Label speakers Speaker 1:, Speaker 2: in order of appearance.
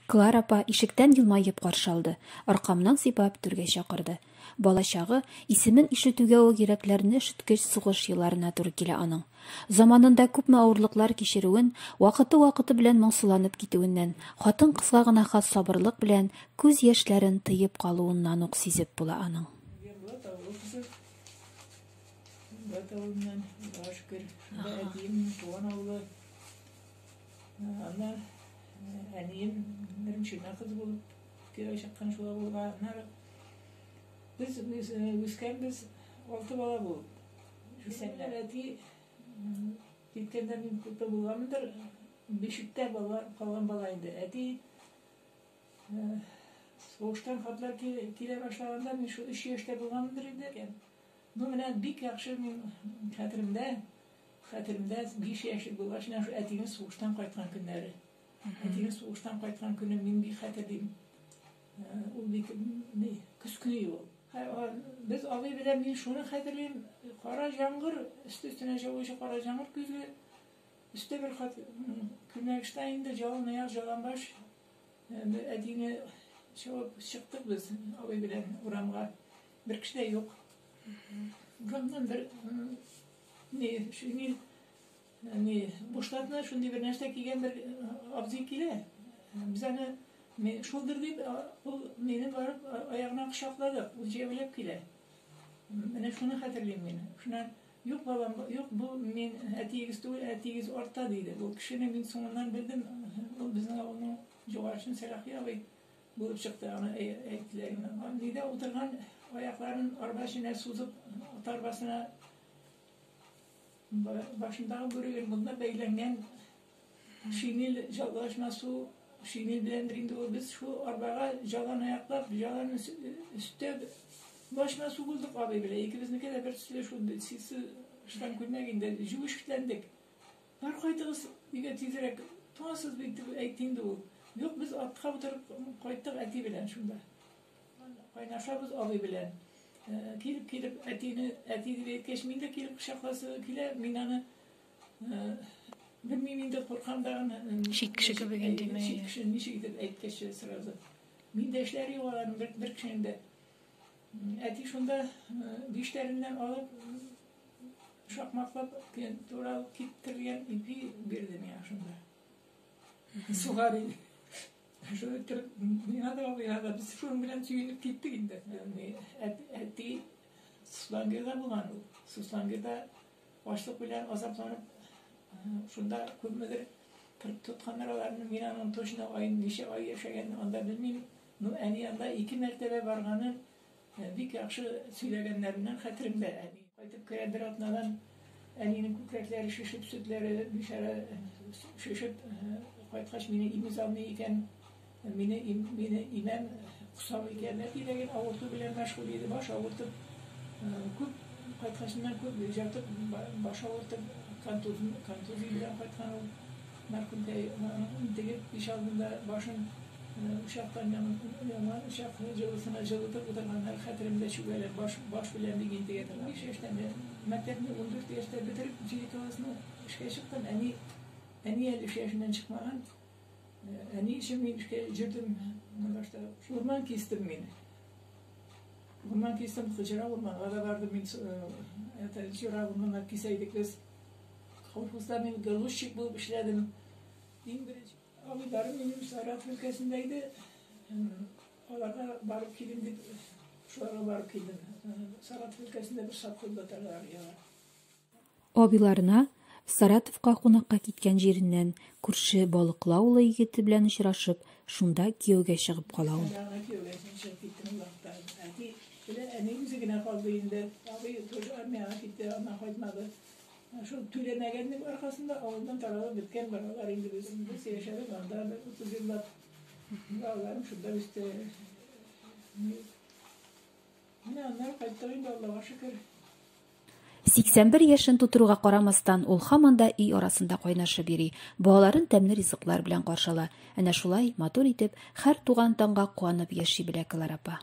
Speaker 1: Клара апа ишектән йылмайып ҡаршы алды, арҡамдан сыйпап түргә саҡырҙы. Бала сағы исемен ишетүгә үк йөрәкләрне өшөткөс суғыш йылларына тура килә аның. Заманында күпме ауырлыҡлар кисереүен, ваҡыты белән моңсуланып китеүеннән, хатын-ҡыҙға ғына хас сабырлыҡ белән күҙ йәштәрен тыйып ҡалыуынан уҡ сизеп була аның.
Speaker 2: Әнием біріншіна қыз болып, көй шыққан шуа болғанар. Біз өскен біз 6 бала болып. Сәнлер әти кеткенде мен көпті болғанмындыр. Бешікте қалған бала енді. Әти соғыштан хатлар келе башлағанда мен 3 яшта болғанмындыр еді. Ну, менен бик яқшы мен хәтерімде 5 яшлық болғашынан әтидің соғыштан қайтқан күндері. Әтидің соғыштан қайтқан күні мен бик хәтерлеймін. Ол бик күз күні ол. Біз абай білән мен шуны хәтерлеймін. Қара жаңғыр, үсті-үстіне жауышы қара жаңғыр күзі. Үсті бір күнәгішті енді жалын аяқ жалан баш. Әтиіне шықтық біз абай білән ұрамға. Бір кіші жоқ. Ұрамдан бір Бушлатына шундай бір нәрсе киген бір абзый келе. Біз аны шулдыр деп, ол мені барып аяғына құшақлады, ол жебілеп келе. Мені шуны хәтерлеймін мені. Шунан, жоқ балам, жоқ бұл мен әтегіз түгіл, әтегіз орта дейді. Ол кішіні мен соңынан білдім, ол біздің ауылының жоғаршын Сәлақи абай болып шықты, аны әйттілерін. Неде отырған аяқларын арбашына сузып, арбасына başındağı görüyorum. Bunda beylengen şinil жалғашма су, şinil bilendirinde o biz şu arbağa jalan ayaklap, jalan üstte başma su bulduk abi bile. İkimizniki de bir süre şu sisi ştan külmeginde jüvüş kitlendik. Var koydığız diye tizerek tuğasız bir eğittiğinde o. Yok biz atqa oturup koyduk eti bilen şunda. Kaynaşabız abi bilen. Kelip әтиді бейткеш менде келіп құшақласы келе мен аны білмеймін де қорқамдағын
Speaker 1: Шиткіші көбеген деме.
Speaker 2: Шиткіші неше кетіп әйткеші сразу. Менде ішлері оларын бір кішінде. Әти шында бештәрінен алып шақмақлап туралы кеттірген ипи берді мен шында. Суғар еді. Biz şunun bilen tüyünüp gittik indi. Әти Suslangır'da bulan o. Suslangır'da başlık bilen azaplanıp şunda köpmedir tutkanlar olarını minanın toşuna ayın neşe ay yaşayan onda bilmeyim. Әni yanında 2 mertebe barğanın bik yakşı söylegenlerinden xatirimde. Qaytıp kerendir atnadan Әni'nin kükrekleri şişip sütleri dışarı şişip qaytkaç meni imiz almayı iken Meni imam kusav ekenler dilegen avurtu bilen meşgul edi. Baş avurtup köp qaytkaşından köp jatıp baş avurtup kantuzi bilen qaytkan ol markum tegip iş aldığında başın uşaktan yaman uşak jılısına jılıtıp oturganlar xatirimde şübeler baş bilen bir ginti getirdim. 5 yaşta mektebini 14 yaşta bitirip cilik havasını işe çıktım. Әni 53 yaşından çıkmadan Әни işim жүрдім, ұрман кестім мені. Ұрман кестім, Хыжыра ұрманға да барды мен, Хыжыра ұрманға кесейдік біз. Колхозда мен грузчик болып ішләдім. Абыдарым менің Сарат өлкәсіндейді. Оларға барып келім деп, шуларға барып келдім. Сарат өлкәсінде бір сапқылда тарлар.
Speaker 1: Абиларына Саратовқа қонаққа киткән жерінен күрше балықла улы егеті белән очрашып, шунда кияүгә чыгып кала ул.
Speaker 2: Әни үзе генә калды инде. Абый тоже армияга китте, ана кайтмады. Шул түләнәгәннең аркасында авылдан таралып биткән балалар инде без яшәдек, анда 30 еллап балаларым шунда үсте. Менә аннары кайтты инде, Аллага шөкер.
Speaker 1: 81 яшын тутыруга карамастан, ул һаман да үй арасында кайнашып йөри, балаларын тәмле ризыклар белән каршыла. Әнә шулай матур итеп һәр туган таңга куанып яши белә Клара апа.